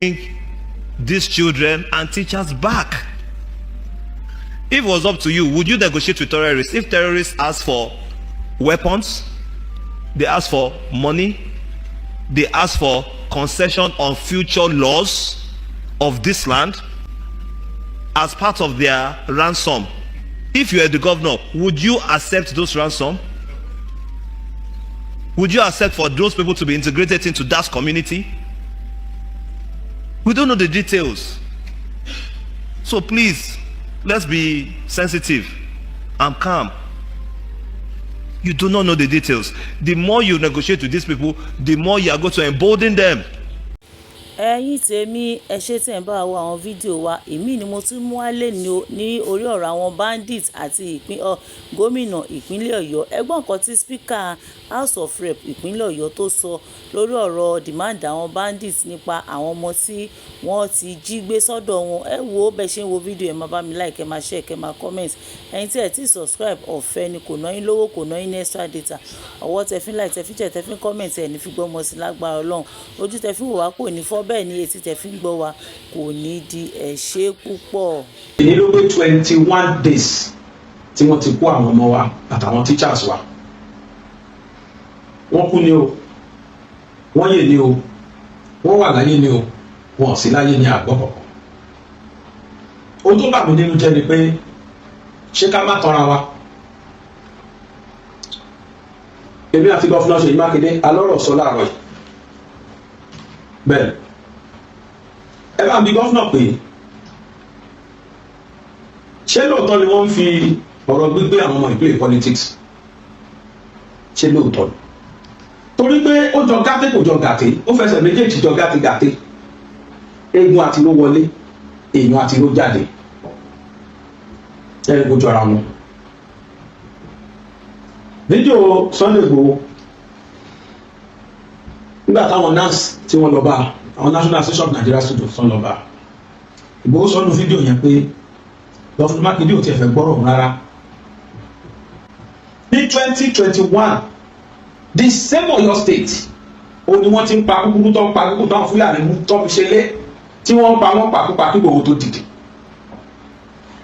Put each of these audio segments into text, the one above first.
these children and teachers back. If it was up to you, would you negotiate with terrorists? If terrorists ask for weapons, they ask for money, they ask for concession on future laws of this land as part of their ransom, if you are the governor, would you accept those ransom? Would you accept for those people to be integrated into that community? We don't know the details. So please, let's be sensitive and calm. You do not know the details. The more you negotiate with these people, the more you are going to embolden them. ẹ̀yin tèmi ẹ ṣé tí ẹ̀ ń bá wa wo àwọn fídíò wa èmi ni mo tún mú wálé ní orí ọ̀rọ̀ àwọn bandits àti gómìnà ìpínlẹ̀ Ọ̀yọ́ ẹgbọ́n nǹkan tí speaker House of Rep ìpínlẹ̀ Ọ̀yọ́ tó sọ lórí ọ̀rọ̀ demand àwọn bandits nípa àwọn ọmọ tí wọ́n ti jí gbé sọ́dọ̀ wọn. Ẹ wo bẹ́ẹ̀ ṣe ń wo fídíò ẹ máa bá mi like ẹ máa share ẹ máa comment. Ẹ̀yin tí ẹ ti subscribe ọ̀fẹ́ ni kò ná yín lówó kò ná yín ní extra data. Ọwọ́ tẹ fi like tẹ fi share tẹ fi comment ẹ ní fi gbọ́ ọmọ sí lágbára Ọlọ́run. Ojú tẹ fi wò wá kò ní fọ́ bẹ́ẹ̀ ni etí tẹ fi ń gbọ́ wa kò ní di ẹ ṣé púpọ̀. Èyí ló pé 21 days tí wọ́n ti kó àwọn ọmọ wa àtàwọn teachers wa. Wọ́n kú ni o, wọ́n yè ni o, wọ́n wà láyé ni o, wọ́n sì láyé ní àgbọ̀ kọ̀ọ̀kan. Ohun tó bà mí nínú jẹ́ ni pé ṣé ká má tanra wa. Èmi àti gọ́fúnà Ṣèyí Mákindé alọ́rọ̀ sọ láàárọ̀ yìí. Bẹ́ẹ̀ ẹ bá ń bi gọ́fúnà pé ṣé lóòótọ́ ni wọ́n ń fi ọ̀rọ̀ gbígbé àwọn ọmọ ìpínlẹ̀ politics? Ṣé lóòótọ́ ni? Torí pé ó jọ gàté kò jọ gàté, ó fẹsẹ̀ méjèèjì jọ gàté gàté. Eégún àti ló wọlé, èèyàn àti ló jáde. Ẹ kò jọra wọn. Fídíò Sunday Igboho nígbà táwọn NANS tí wọ́n lọ bá àwọn National Association of Nigeria Students tán lọ bá Igboho sọ́nù fídíò yẹn pé Gọ́fúnà Mákindé ò tiẹ̀ fẹ́ gbọ́rọ̀ rárá. Ní 2021 the same Ọ̀yọ́ state ó ní wọ́n ti ń pa kúkúrú tó ń pa kúkúrú tó ń Fúlàní mú tó fi ṣe lé tí wọ́n ń pa wọ́n pàkúpà kí Igboho tó dìde.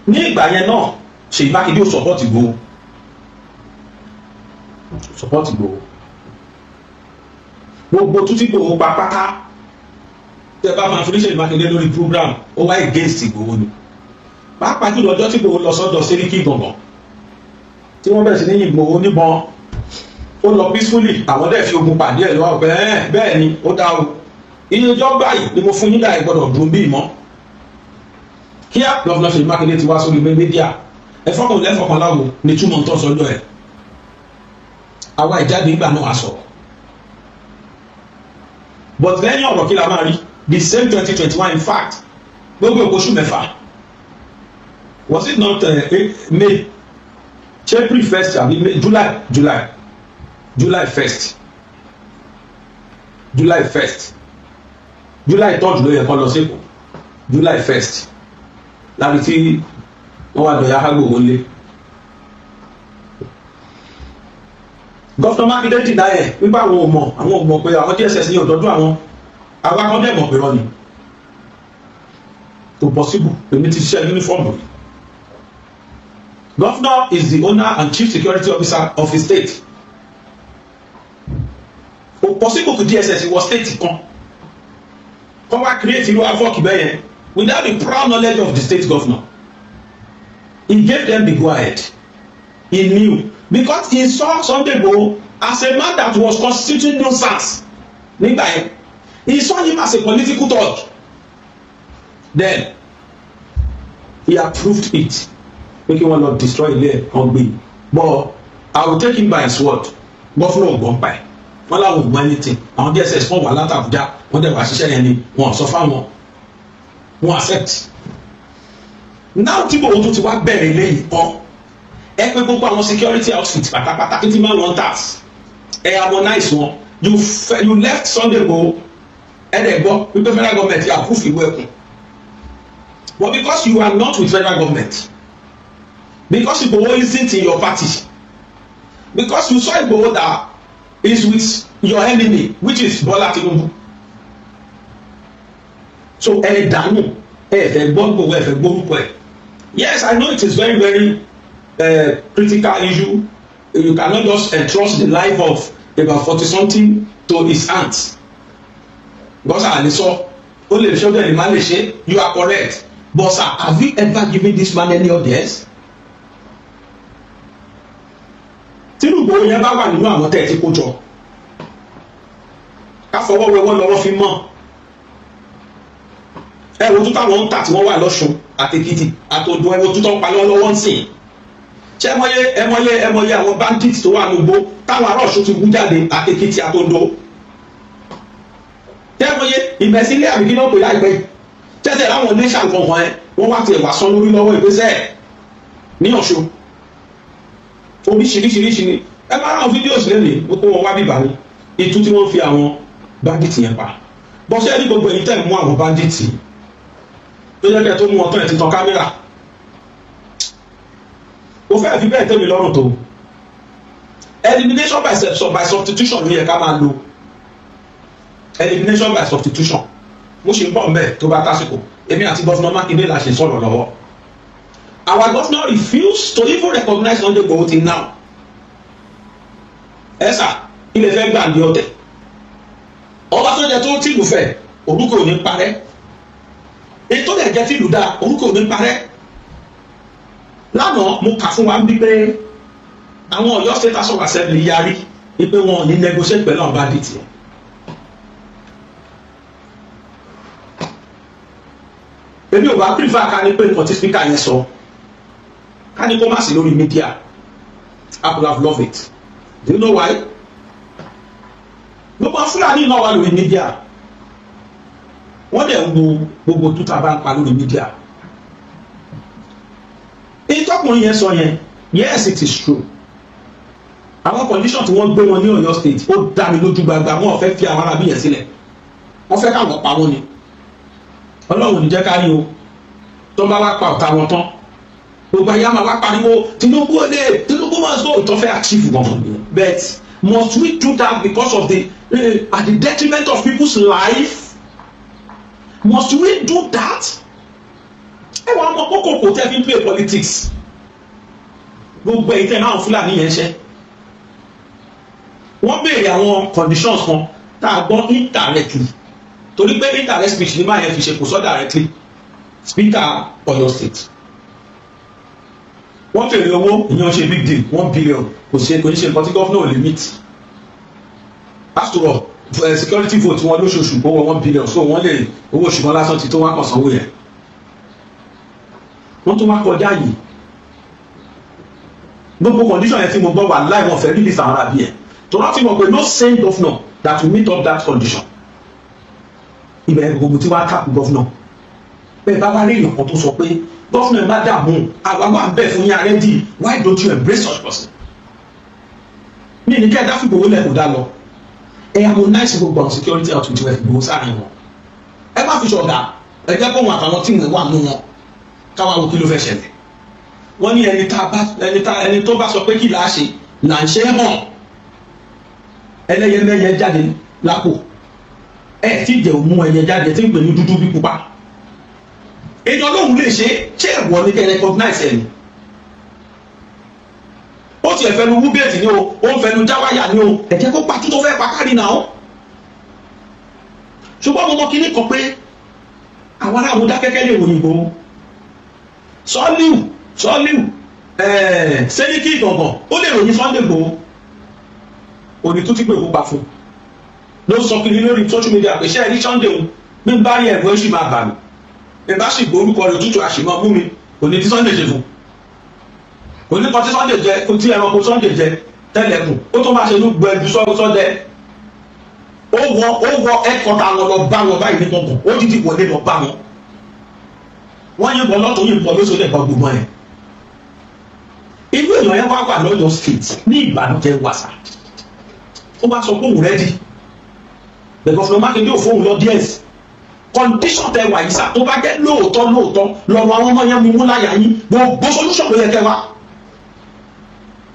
Ní ìgbà yẹn náà Ṣèyí Mákindé ò support Igboho. Support Igboho. Gbogbo tún tí Igboho pa pátá tẹ bá máa fi ní Ṣèyí Mákindé lórí program ó wá against Igboho ni. Pàápàá jùlọ ọjọ́ tí Igboho lọ sọ́dọ̀ Sẹ́ríkì gbọ̀ngàn tí wọ́n bẹ̀rẹ̀ sí ní Igboho níbọn ó lọ peacefully àwọn dẹ̀ fi ogun pàdé ẹ̀ lọ́wọ́ bẹ́ẹ̀ ni ó dá o iye ọjọ́ báyìí ni mo fún yín láì gbọ́dọ̀ dùn bí ìmọ̀. Kíá Gọ́fúnà Ṣèyí Mákindé ti wá sórí mídíà ẹ̀fọ́kùn lẹ́fọ̀kan láwo ní túmọ̀ tó sọ́jọ́ ẹ̀ àwa ìjáde ìgbà náà sọ̀rọ̀. But lẹ́yìn ọ̀rọ̀ kí la máa rí the same 2021 in fact gbogbo oṣù mẹ́fà was it not May April 1st àbí July 1st July 3rd ló yẹ kó lọ sí July 1st láti tí wọ́n wá dọ̀yà hágbò wọlé. Gọ́fúnà Mákindé dìdá ẹ̀ wípé àwọn ò mọ̀ pé àwọn DSS ní ọ̀dọ́dún àwọn akọ́dẹ̀ mọ̀ pé rọ́ni kò possible èmi ti ṣiṣẹ́ uniform. Governor is the owner and chief security officer of his state. Kò possible kò DSS wọ state kan kọ́ wá create ìlú avoc bẹ́yẹn without the proud knowledge of the state governor. He gave them the go-ahead. He knew because he saw Sunday Igboho as a man that was constituting nuisance. Nígbà yẹn he saw him as a political thug. Then he approved it. Make him want to destroy ilé ẹ̀ kan gbé. But I will take him by his word. Gọ́fúnà ògbọ́n pa ẹ̀. Wọ́n láwọn ògbọ́n anything. Àwọn DSS fún wà látàbújá. Wọ́n dẹ̀ wá ṣiṣẹ́ yẹn ni wọ́n sọ fáwọn. Wọ́n accept. Now tí Igboho tó ti wá bẹ̀rẹ̀ lẹ́yìn kan. Ẹ pé gbogbo àwọn security outfit pátápátá títí máa ń hunters. Ẹ harmonize wọn. You left Sunday Igboho. Ẹ dẹ̀ gbọ́ wípé federal government yà approve ìwé ẹ̀kún. But because you are not with federal government, because Igboho isn't in your party, because you saw Igboho that is with your enemy, which is Bola Tinubu, so ẹ dànù ẹ fẹ́ gbọ́ gbogbo ẹ fẹ́ gbórúkọ ẹ. Yes, I know it is very very critical issue. You cannot just entrust the life of about 40-something to his hands. Because àlesọ ó lè ṣe ọdún ẹ̀ ní má lè ṣe, you are correct. But sir, have you ever given this man any audience? Tinubu yẹn bá wà nínú àwọn tẹ́ ẹ ti kó jọ. Ká fọwọ́ wẹwọ́ lọ́wọ́ fi mọ́. Ẹ wo tó táwọn ń tà tí wọ́n wà lọ́sùn àtẹ̀kìtì àtòdò ẹ wo tó tọ́ ń palẹ́ lọ́wọ́ ń sìn. Ṣé ẹ mọye àwọn bandits tó wà lógbó táwọn ará Ọ̀ṣun ti wú jáde àtẹ̀kìtì àtòdò. Ṣé ẹ mọye ìmẹ̀sílẹ̀ àbíkí náà pè láìpẹ́ yìí? Tẹ́tẹ̀ láwọn oníṣà gbọ̀ngàn ẹ wọ́n wá tiẹ̀ wá sán lórí lọ́wọ́ ìgbésẹ̀ ní Ọ̀ṣun. Oríṣiríṣiríṣi ni ẹ máa rán fídíò sílẹ̀ ní gbogbo wọn wá bíbá ní ìtú tí wọ́n fi àwọn bandits yẹn pa. Bọ́sẹ̀ ní gbogbo èyí tẹ̀ mú àwọn bandits tó jẹ́ kẹ́ tó mú ọtọ́ ẹ̀ ti tan kámẹ́rà. Ó fẹ́ fi bẹ́ẹ̀ tẹ́mi lọ́rùn tó. Elimination by substitution ló yẹ ká máa lo. Elimination by substitution. Mo ṣe ń bọ̀ mbẹ́ tó bá tásìkò. Èmi àti Gọ́fúnà Mákindé la ṣe sọ̀rọ̀ lọ́wọ́. Our governor refused to even recognize Sunday Igboho till now. Ẹ sà, ilé fẹ́ gbàgbé ọ̀tẹ̀. Ọba tó jẹ tó tìlù fẹ́, orúkọ ò ní parẹ́. Ètò lè jẹ́ tìlù dáa, orúkọ ò ní parẹ́. Lánàá mo kà fún wa bí pé àwọn Ọ̀yọ́ State House of Assembly yarí pé wọn ò ní negotiate pẹ̀lú àwọn bandits yẹn. Èmi ò bá prefer ká ní pé nǹkan tí speaker yẹn sọ. Ká ní kó má sí lórí media. I would have loved it. Do you know why? Gbogbo Fúlàní náà wà lórí media. Wọ́n dẹ̀ ń wo gbogbo tó ta bá ń pa lórí media. Ìtọ́kùnrin yẹn sọ yẹn, yes it is true. Àwọn condition tí wọ́n gbé wọn ní Ọ̀yọ́ state ó dá mi lójú gbagba, wọn ò fẹ́ fi àwọn arábí yẹn sílẹ̀. Wọ́n fẹ́ káwọn pa wọn ni. Ọlọ́run ní jẹ́ ká rí o. Tó bá wá pa ọ̀tá wọn tán. Gbogbo ayé máa wá pariwo Tinubu ọdẹ Tinubu máa sọ ìtọ́ fẹ́ achieve wọn. But must we do that because of the at the detriment of people's life? Must we do that? Ẹ wá mọ kókó kò tẹ́ fi play politics. Gbogbo èyí tẹ́ náà Fúlàní yẹn ṣe. Wọ́n béèrè àwọn conditions kan tá a gbọ́ indirectly. Torí pé indirect speech ní máa yẹn fi ṣe kò sọ directly. Speaker Ọ̀yọ́ State. Wọ́n fèrè owó ìyẹn ṣe big deal 1 billion kò ní ṣe nǹkan tí gọ́fúnà ò lè meet. After all security vote wọn lóṣooṣù kó wọ 1 billion so wọ́n lè owó oṣù kan lásán ti tó wá kàn sanwó yẹn. Wọ́n tún wá kọjá yìí. Gbogbo condition yẹn tí mo gbọ́ wà láì wọ́n fẹ́ rí this àwọn àbí ẹ̀. To not even pé no sane governor that will meet up that condition. Ibẹ̀ gbogbo tí wàá tàkù gọ́fúnà. Bẹ́ẹ̀ bá wá rí èèyàn kan tó sọ pé gọ́fúnà ẹ̀ má dààmú àwa wà bẹ́ẹ̀ fún yín already, why don't you embrace such person? Ní ní kí ẹ dá fún Ìgbòho lẹ́kọ̀ọ́ dá lọ. Ẹ harmonize gbogbo àwọn security outfit wẹ̀ Ìgbòho sáàrin wọn. Ẹ má fi ṣọ̀dà ẹ jẹ́ kó wọn àtàwọn tí wọ́n wà nù wọn káwọn wo kí ló fẹ́ ṣẹlẹ̀. Wọ́n ní ẹni tó bá sọ pé kí là á ṣe là ń ṣe é hàn. Ẹlẹ́yẹmẹ́yẹ jáde lápò. Ẹ tí ìjẹ́ òmú ẹyẹ jáde tí ń pè ní dúdú bí pupa. Èèyàn lóhùn lè ṣe ẹ̀wọ̀n ní kẹ́ recognize ẹni. Ó ti ẹ̀fẹ́nu wúbẹ̀tì ni o, ó ń fẹnu jáwáyà ni o, ẹ̀jẹ̀ kó pàtó tó fẹ́ pa kárí náà. Ṣùgbọ́n mo mọ kíní kan pé àwọn ará àwọn dákẹ́kẹ́ lè ròyìn Ìgbòho. Sọ́ọ́líù Sẹ́ríkì Ìgàngàn ó lè ròyìn Sunday Igboho. Òní tó ti gbé òkú pa fún. Ló sọ kiri lórí social media pé ṣé ẹni Sunday òun bí n bá rí ẹ̀rọ ẹ̀ṣin máa bà mí. Ẹ bá sì gbórúkọ rẹ̀ tútù àṣìmọ́ mú mi, kò ní tí Sunday ṣe fún. Kò ní kan tí Sunday jẹ, kò tí ẹranko Sunday jẹ tẹ́lẹ̀kùn, ó tó máa ṣe ní gbẹ̀dú sọ́dẹ̀. Ó wọ ẹ̀kọ́ta wọn lọ bá wọn báyìí ní gbọ̀ngàn, ó dídì wọlé lọ bá wọn. Wọ́n yìnbọn lọ́tọ̀ yìnbọn lóṣù lẹ́ẹ̀kan gbogbo ẹ̀. Irú èèyàn yẹn wá wà lọ́yọ̀ state ní ìbànújẹ́ wàsà. Ó bá sọ pé òun rẹ́dì. Bẹ̀rẹ̀ Gọ́fúnà Mákindé ò fóun lọ díẹ̀. Condition tẹ wà yìí sá tó bá jẹ́ lóòótọ́ lọ́rọ̀ àwọn ọmọ yẹn mú láyà yín gbogbo solution ló yẹ kẹ́ wá.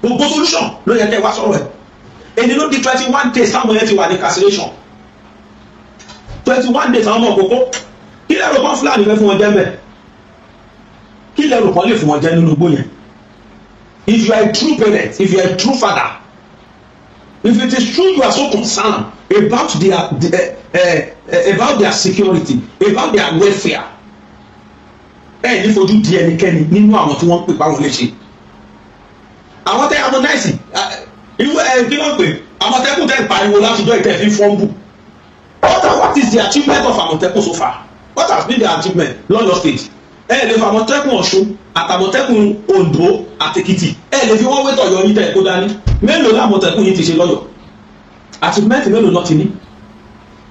Gbogbo solution ló yẹ kẹ́ wá sọ̀rọ̀ ẹ̀. Èdè ló di 21 days táwọn yẹn ti wà ní cancellation. 21 days àwọn ọmọ òkókó. kí lẹ́rù kan Fúlàní fẹ́ fún wọn jẹ́ mbẹ́ kí lẹ́rù kan lè fún wọn jẹ́ nínú igbó yẹn. If you are a true parent, if you are a true father, if it is true you are so concerned about their security, about their welfare, ẹ ní fojú di ẹnikẹ́ni nínú àwọn tí wọ́n ń pè pa wọn léṣe. Àwọn tẹ́ amúnáìsì irú kí ló ń pè Àmọ̀tẹ́kùn tẹ́ ń pariwo látijọ́ ìtẹ́ fi fọ́nbù. What is the achievement of Àmọ̀tẹ́kùn so far? What has been the achievement lọ́yọ̀ state? Ẹ lè fi Àmọ̀tẹ́kùn Ọ̀ṣun àtàmọ̀tẹ́kùn Oǹdó àtèkìtì ẹ lè fi wọ́n wé tọ̀yọ̀ yín tẹ̀ kó dání. Mélòó l'Àmọ̀tẹ́kùn yín ti ṣe lọ́yọ̀? Achievement mélòó náà ti ní?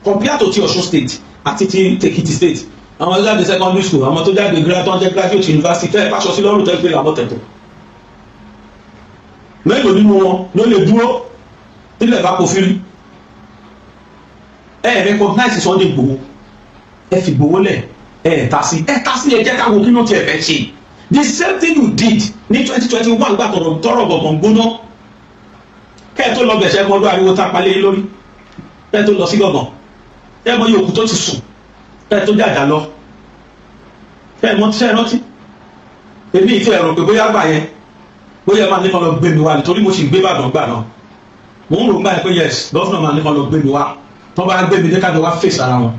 Compare to ti Ọ̀ṣun state àti ti Èkìtì state. Àwọn tó jáde secondary school, àwọn tó jáde graduate university tẹ́ ẹ pàṣọ sí lọ́rùn tẹ́ gbé l'Àmọ̀tẹ́kùn. Mélòó nínú wọn ló lè dúró nílẹ̀ bá kò fírí? Ẹ recognize Sunday Igboho, ẹ fi Igboho lẹ̀, ẹ ta sí ẹ jẹ́ ká wo kí ló ti ẹ̀ fẹ́ ṣe. The same thing you did ní 2021 gbà tọrọ gbọ̀ngàn gbóná. Kẹ́ ẹ tó lọ bẹ̀ṣẹ̀ mọ́dún ariwo tá a palẹ̀ lórí. Kẹ́ ẹ tó lọ sí gbọ̀ngàn. Kẹ́ ẹ mọ iye òkú tó ti sùn. Kẹ́ ẹ tó jàjà lọ. Kẹ́ ẹ mọ tíṣẹ́ rántí. Èmi ìfẹ́ ẹ̀rọ pé bóyá gbà yẹn bóyá máa nípa lọ gbé mi wá nítorí mo sì gbé Ìbàdàn gbà náà. Mo ń rò ń báyìí pé yes gọ́fúnà máa nípa lọ gbé mi wá. Tó bá gbé mi dé kájọ wá fèsì ara wọn.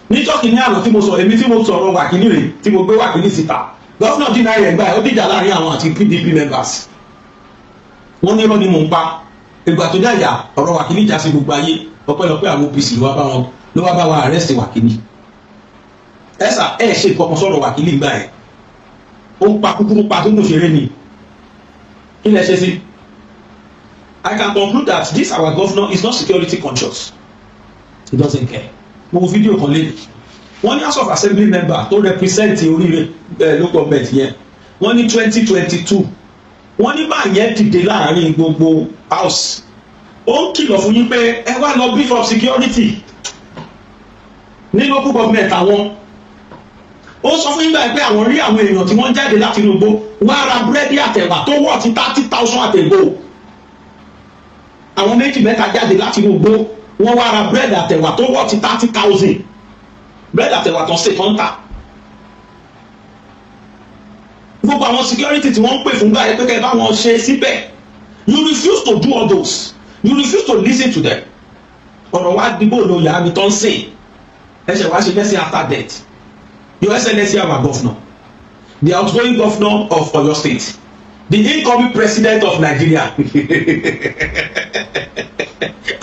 Níjọ́ kìíní àná tí mo sọ èmi tí mo sọ̀rọ̀ Wàkíní rè tí mo gbé Wàkíní síta. Gọ́fúnà dínà rẹ̀ gbà ó dìjà láàrin àwọn àti PDP members. Wọ́n ní irọ́ ni mò ń pa. Ìgbà tó dáyà ọ̀rọ̀ Wàkíní já sí gbogbo ayé ọpẹ́lọpẹ́ àwọn OPC ló wá bá wa arrest Wàkíní. Ẹ̀sà ẹ̀ ṣe ìkọ̀kan sọ̀rọ̀ Wàkíní gbà ẹ̀. Ó ń pa kúkúrú pa tó ń ṣeré ni. Kí lẹ ṣe sí? I can conclude that this our governor is not security conscious. He doesn't care. Mo wo fídíò kan lé wọ́n ní House of Assembly member tó represent oríire local government yẹn wọ́n ní 2022 wọ́n ní bá yẹn dìde láàrin gbogbo house ó ń kìlọ̀ fún yín pé ẹ wá lọ beef up security ní local government àwọn ó sọ fún yín báyìí pé àwọn rí àwọn èèyàn tí wọ́n jáde láti inú igbó wọ́n á ra búrẹ́dì àtẹ̀wà tó wọ̀ ti 30,000 àtẹ̀gbò àwọn méjì mẹ́ta jáde láti inú igbó wọ́n wá ra búrẹ́dì àtẹ̀wà tó wọ̀ ti 30,000 búrẹ́dì àtẹ̀wà tó ń ṣe tó ń tà. Gbogbo àwọn security tí wọ́n ń pè fún báyìí pé kẹ́ ẹ bá wọn ṣe síbẹ̀ you refuse to do all those you refuse to listen to them. Ọ̀rọ̀ wa dìbò ló yà á mi tó ń sìn ẹ̀ṣẹ̀ wá ṣe lẹ́sìn after death. Your Excellency our governor, the outgoing governor of Oyo State, the incoming president of Nigeria.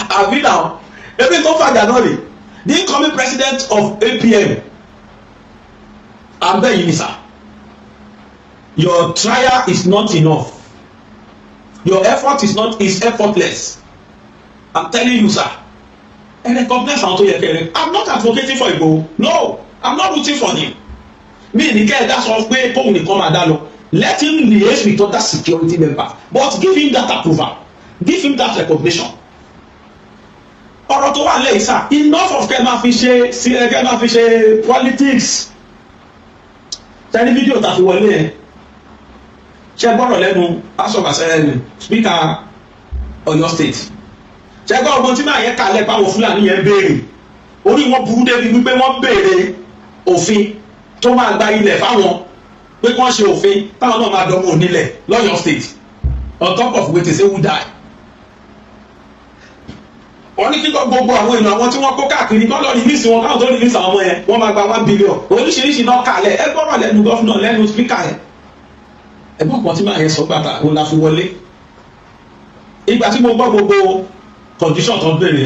Àbí náà ebi tó fàjà náà rè the incoming president of APM abẹ́yìn ni sir. Your trial is not enough. Your effort is effortless. I'm telling you sir. And recognize àwọn tó yẹ kẹrẹ. I'm not advocating for Igboho. No, I'm not rooting for him. Me ní kẹ́ ẹ̀ dá sọ pé kóun nìkan máa dá lọ. Let him liaise with other security members but give him that approval. Give him that recognition. Ọ̀rọ̀ tó wà lẹ́yìn sá enough of kẹ́ máa fi ṣe politics. Tẹ́lí fídíò tàfi wọlé yẹn. Ṣé gbọ́dọ̀ lẹ́nu House of Assembly Speaker Oyo State. Ṣé gbọ́ ọgbọ́n tí máa yẹ kalẹ̀ báwo Fúlàní yẹn béèrè. Orí wọn burú débi wípé wọ́n béèrè òfin tó máa gba ilẹ̀ fáwọn pé kí wọ́n ṣe òfin táwọn náà máa dánwò nílẹ̀ l'Ọ̀yọ́ State on top of wetin say who die. Wọ́n ní kíkọ́ gbogbo àwọn èèyàn àwọn tí wọ́n kó káàkiri kọ́ lọ rìlíìsì wọn káwọn tó rìlíìsì àwọn ọmọ yẹn wọ́n máa gba 1 billion oríṣiríṣi náà kalẹ̀ ẹ gbọ́dọ̀ lẹ́nu gọ́fúnà lẹ́nu spíkà yẹn. Ẹgbọ́n kan tí máa yẹ sọ gbàtà òun la fi wọlé. Ìgbà tí mo gbọ́ gbogbo condition tó ń bèrè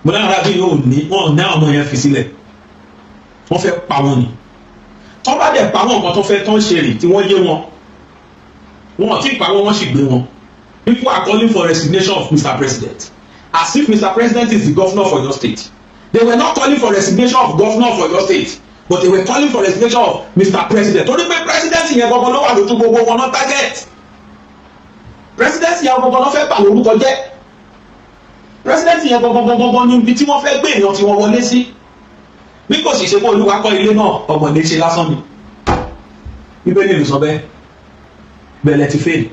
mo náà rábí yóò ní wọn ní àwọn ọmọ yẹn fi sílẹ̀ wọ́n fẹ́ pa wọn ni. Tọ́ bá dẹ̀ pa wọn nǹkan tó fẹ́ tán ṣe rè tí wọ́n yé wọn wọn tí ì pa wọn wọ́n sì gbé wọn. People are calling for resignation of Mr. President. As if Mr. President is the governor for your state. They were not calling for resignation of governor for your state, but they were calling for resignation of Mr. President. Torí pé president yẹn gbogbo ló wà lójú gbogbo wọn náà target. President yẹn gbogbo ló fẹ́ bà lórúkọ jẹ́. President yẹn gbogbo ní ibi tí wọ́n fẹ́ gbé èèyàn tí wọ́n wọlé sí. Bí kò sì ṣe pé Olúwa kọ́ ilé náà ọmọdé ṣe lásán ni. Bíbélì ló sọ bẹ́ẹ̀ bẹ̀lẹ̀ ti fèèrè.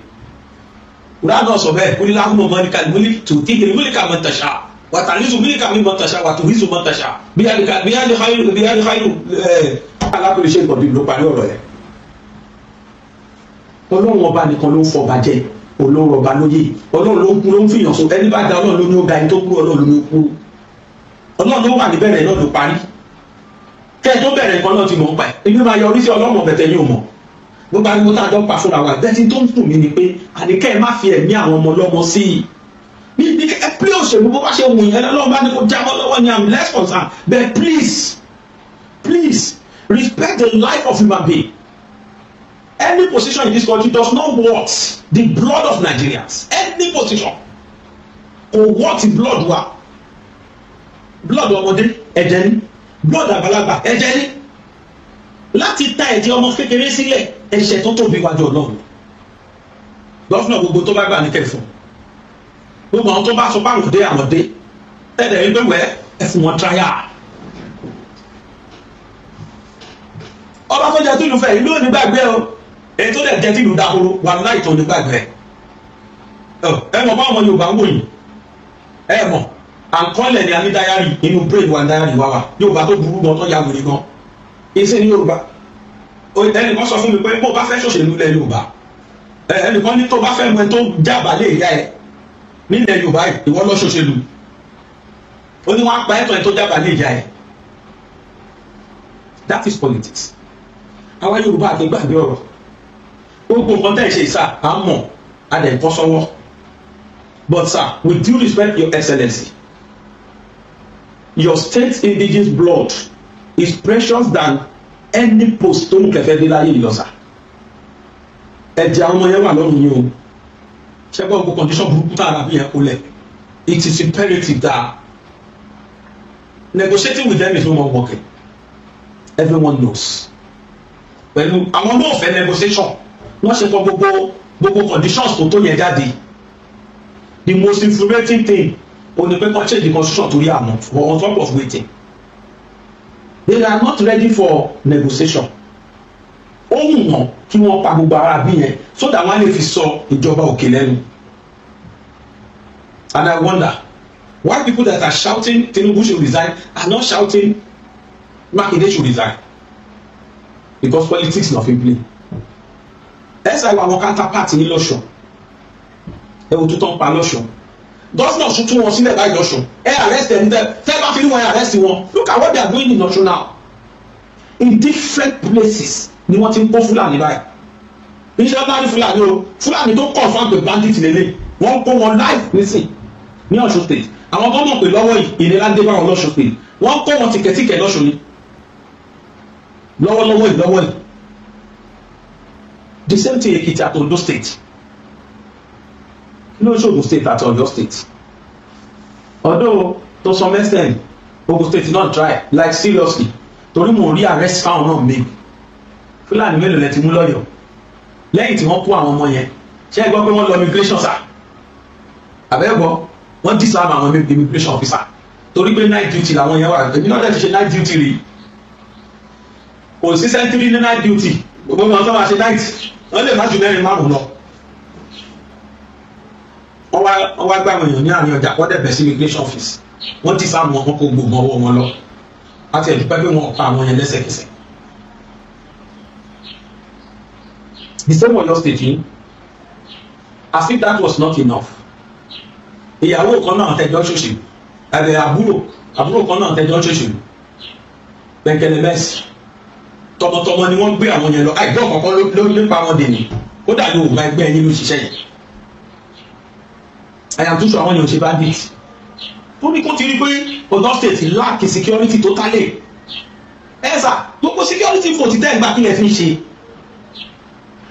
Quran náà sọ bẹ́ẹ̀ kúlí láhùn mọ́níkà múlí tó tí ìgbèrè múlí ká mọ́ tẹ̀ṣà wàtàlísù mílíkà mi mọ̀tàṣà wàtúwísù mọ̀tàṣà bí alìkáyù alákùnrin ṣe ìkọ̀dí ló parí ọ̀rọ̀ ẹ̀. ọlọ́run ọba nìkan ló ń fọba jẹ olóró ọba lóyè ọlọ́run ló ń fìyàn so ẹni bá da ọlọ́run ló ní ó ga ẹni tó kúrò ọlọ́run ló ní ó kúrò ọlọ́run ló wà níbẹ̀rẹ̀ náà ló parí kẹ́ ẹ tó bẹ̀rẹ̀ nǹkan náà ti mọ̀ ń pa ẹ̀ èmi máa yọrí sí ọlọ́run ọ̀bẹ̀tẹ̀ yóò mọ̀ gbogbo ariwo tá a jọ pa fúnra wa bẹ́ẹ̀ tí tó ń dùn mí ni pé àníkẹ́ ẹ má fi ẹ̀mí àwọn ọmọ ọlọ́mọ sí i ní ẹ pílẹ̀ òṣèlú bó bá ṣe wù yẹn lọ́wọ́ bá ní kó jábọ́ lọ́wọ́ ni I'm less concerned but please respect the life of human being. Any position in this country does not worth the blood of Nigerians. Any position kò worth the blood wa. Blood ọmọdé ẹ̀jẹ̀ ni, blood àgbàlagbà ẹ̀jẹ̀ ni. Láti ta ẹ̀jẹ̀ ọmọ kékeré sílẹ̀ ẹ̀ṣẹ̀ tó tóbi wájú Ọlọ́run. Gọ́fúnà gbogbo tó bá gbà ní kẹfún. Gbogbo àwọn tó bá sọ báwọn dé àwọn dé. Ẹ̀dẹ̀ rí pé wẹ́ ẹ fún wọn tíráyà. Ọba tó jẹ tí ìlú fẹ́ ìlú ò ní gbàgbé o. Èyí tó dẹ̀ jẹ́ tí ìlú dahoro wà láì tó ní gbàgbé ẹ mọ̀ bá ọmọ Yorùbá ń wòyìn ẹ mọ̀ àǹkọ́lẹ̀ ni a ní dáyárì inú brain wa dáyárì wá wà Yorùbá tó burú gan tó ya wèrè gan iṣẹ́ ní Yorùbá ẹnìkan sọ fún mi pé bó bá fẹ́ ṣòṣèlú lẹ Yorùbá ẹnìkan ní tó bá fẹ́ mọ ẹ tó jábàá lè yá ẹ nílẹ̀ Yorùbá ìwọ lọ ṣòṣèlú ó ní wọn á pa ẹ̀tọ́ ẹ tó jábàá lè yá ẹ that is politics àwa Yorùbá àti gbàgbé ọ̀rọ̀ gbogbo nǹkan tẹ́ ẹ ṣe sá à ń mọ̀ a dẹ̀ bọ́ sọ́wọ́ but sir with due respect your excellency your state indigenous blood is precious than any post tó ń kẹfẹ́ dé láyé ìlọ́sà ẹ̀jẹ̀ àwọn ọmọ yẹn wà lọ́rùn yín o ṣẹ́gbọ́n gbogbo condition burúkú tá a rà bí yẹn kó lẹ̀ it is imperative that negotiating with them is no more working everyone knows pẹ̀lú àwọn náà fẹ́ negotiation wọ́n ṣe kọ gbogbo conditions tó yẹn jáde the most infuriating thing o ní pé kọ́ change the constitution torí àmọ́ for on top of waiting they are not ready for negotiation ó wù wọ́n kí wọ́n pa gbogbo ara bí yẹn so that wọ́n lè fi sọ ìjọba òkè lẹ́nu and I wonder why people that are shouting Tinubu should resign are not shouting Makinde should resign because politics na fit play ẹsẹ̀ àwọn counterpart ní lọ́sùn ẹ wò tó tán pa lọ́sùn gọ́sìnà tún wọn sílẹ̀ báyìí lọ́sùn ẹ arrest them tẹ́ bá fi ní wọn arrest wọn look at what they are doing in Ọ̀ṣun now in different places ni wọ́n ti ń kó Fúlàní báyìí iṣẹ́ bá ní Fúlàní o Fúlàní tó confam pé bandit lélẹ̀ wọ́n kó wọn live nísìn ní Ọ̀ṣun state àwọn gómìnà pé lọ́wọ́ yìí ìnira dé bá wọn lọ́sùn state wọ́n kó wọn tìkẹ̀tìkẹ̀ lọ́sùn ni lọ́wọ́lọ́wọ́ yìí the same thing Ekiti at Ondo state no Ogun state at Ondo state although to some extent Ogun state not try like seriously torí mo rí arrest fáwọn náà mi Fúlàní mélòó lẹ ti mú lọ́yọ̀ọ́ lẹ́yìn tí wọ́n kó àwọn ọmọ yẹn ṣé ẹ gbọ́ pé wọ́n lọ immigration sá àbẹ́gbọ́ wọ́n disarm àwọn immigration officer torí pé night duty làwọn yẹn wà èmi náà dẹ̀ ti ṣe night duty rí kò sí sẹ́ńtírì ní night duty gbogbo wọn tó máa ṣe night wọ́n lè má ju mẹ́rin márùn-ún lọ wọ́n wá gbà wọ̀nyàn ní àárín ọjà wọ́n dẹ̀ bẹ̀ sí immigration office wọ́n ti sáà wọn kó gbogbo ọwọ́ wọn lọ láti ẹ̀dùn pẹ́ pé wọn pa àwọn yẹn lẹ́sẹ̀kẹsẹ̀. The same Ọ̀yọ́ state yìí as if that was not enough ìyàwó kan náà tẹjọ́ ṣòṣèlú ẹ̀bẹ̀ àbúrò kan náà tẹjọ́ ṣòṣèlú pẹ̀kẹ̀lẹ̀ mẹ́sì tọmọtọmọ ni wọ́n gbé àwọn yẹn lọ àìgbọ́ kankan ló nípa wọn dè ní kódà yóò gba ẹgbẹ́ yín ló ṣiṣẹ́ yẹn àyàtúnṣe àwọn yẹn ò ṣe bandit tó ní kó ti rí pé Ọ̀yọ́ state lack security totally ẹ̀sà gbogbo security fò ti tẹ́ ẹ̀gbá kílẹ̀ fi ń ṣe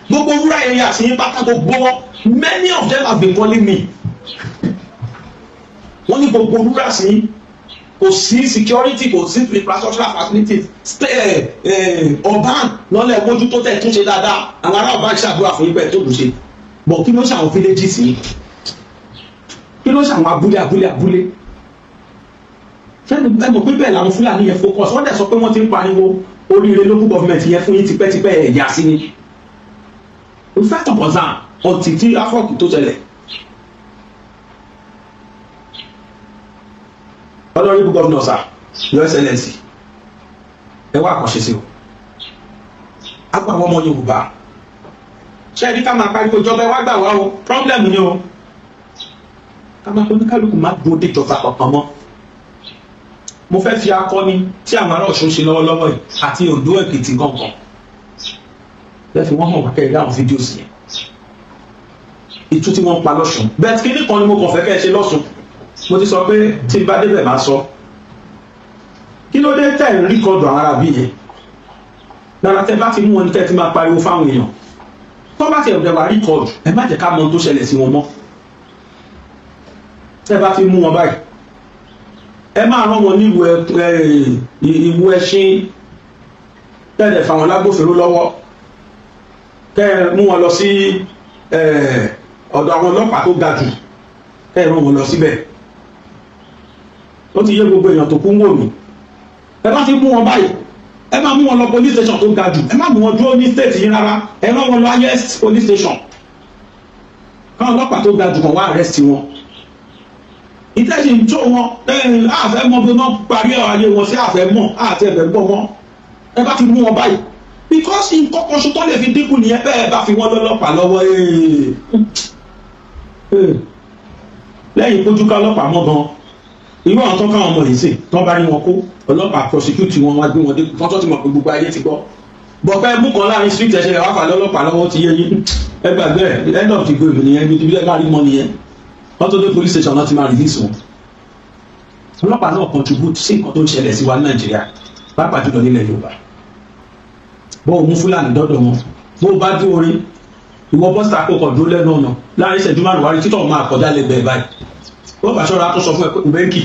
gbogbo rural areas yín pátá gbogbo many of them have been calling me wọ́n ní gbogbo rural sí kò sí security kò sí infrastructural facilities urban lọ́lẹ̀ mójú tó tẹ̀ tún ṣe dáadáa àwọn ará ọba ṣàdúrà fún ibẹ̀ tó lù ṣe bọ̀ kí ló ṣe àwọn villages yìí kí ló ṣe àwọn abúlé fẹ́ni ẹ mọ̀ pé bẹ́ẹ̀ làwọn Fúlàní yẹn focus wọ́n dẹ̀ sọ pé wọ́n ti ń pariwo oríire local government yẹn fún yín tipẹ́tipẹ́ ẹ̀yà sí ni we fẹ́ tọ̀pọ̀ zan ọ̀tí tí afọ́ọ̀kì tó ṣẹlẹ̀ honourable governor sir your excellency ẹ wá àkànṣe sí o àgbà àwọn ọmọ Yorùbá ṣé ẹni ká máa pariwo ìjọba ẹ wá gbà wá o problem ni o ká máa tóní kálukú má dúró dé ìjọba kankan mọ́ mo fẹ́ fi akọni tí àwọn ará Ọ̀ṣun ṣe lọ́wọ́lọ́wọ́ yìí àti Oǹdó Èkìtì gangan bẹ́ẹ̀ fi wọ́n hàn wá kẹ́rẹ́ àwọn fídíò sí yẹn ìtú tí wọ́n pa lọ́ṣun bẹ́ẹ̀ kíní kan ni mo kàn fẹ́ kẹ́ ẹ ṣe lọ́ṣun mo ti sọ pé tí n bá débẹ̀ máa sọ kí ló dé tẹ̀ ń ríkọ̀dù àwọn ará bí yẹn lára tẹ bá ti mú wọn ní tẹ́ ti máa pariwo fáwọn èèyàn tó bá ti ẹ̀dẹ̀ wá ríkọ̀dù ẹ má jẹ́ ká mọ ohun tó ṣẹlẹ̀ sí wọn mọ́ tẹ́ bá ti mú wọn báyìí ẹ máa rán wọn ní ìwú ẹṣin tẹ́lẹ̀ fáwọn lágbófinró lọ́wọ́ kẹ́ ẹ mú wọn lọ sí ọ̀dọ̀ àwọn ọlọ́pàá tó ga jù kẹ́ ẹ rán wọn lọ síbẹ̀ ó ti yé gbogbo èèyàn tó kú ń wò mí ẹ bá ti mú wọn báyìí ẹ máa mú wọn lọ police station tó ga jù ẹ má mú wọn dúró ní state yìí rárá ẹ rán wọn lọ highest police station káwọn ọlọ́pàá tó ga jù kàn wá arrest wọn ìtẹ́sí ń tó wọn àfẹ́ mọ bí wọ́n parí ayé wọn sí àfẹ́ mọ̀ àti ẹ̀bẹ̀ gbọ́ wọn ẹ bá ti mú wọn báyìí because nǹkan kan ṣe tó lè fi dínkù nìyẹn bẹ́ẹ̀ bá fi wọ́n lọ́lọ́pàá lọ́wọ́ lẹ́yìn kójú ká ọlọ́pàá mọ́ gan irú àwọn tó káwọn ọmọ yìí sè tó bá rí wọn kó ọlọ́pàá prosecute wọn wá gbé wọn dé tó ti mọ̀ pé gbogbo ayé ti gbọ́ bọ̀pẹ́ mú kan láàrin street ẹ̀ṣẹ̀ rẹ̀ wá fà lọ́lọ́pàá lọ́wọ́ ti yé yín ẹ gbàgbé ẹ̀ end of the game nìyẹn bí ẹ bá rí mọ́ nìyẹn wọ́n tó dé police station náà ti máa release wọn ọlọ́pàá náà contribute sí nǹkan tó ń ṣẹlẹ̀ sí wa ní Nàìjíríà pàápàá jùlọ nílẹ̀ Yorùbá bó o mú Fúlàní dọ́dọ̀ wọn bó o bá dé orin ìwọ bọ́sítà kó kàn dúró lẹ́nu ọ̀nà láàrin ìṣẹ́jú márùn-ún wárí títọ̀ máa kọjá lẹ́gbẹ̀ẹ́ báyìí bó bá ṣọ́ra tó sọ fún ẹ pé bẹ́ńkì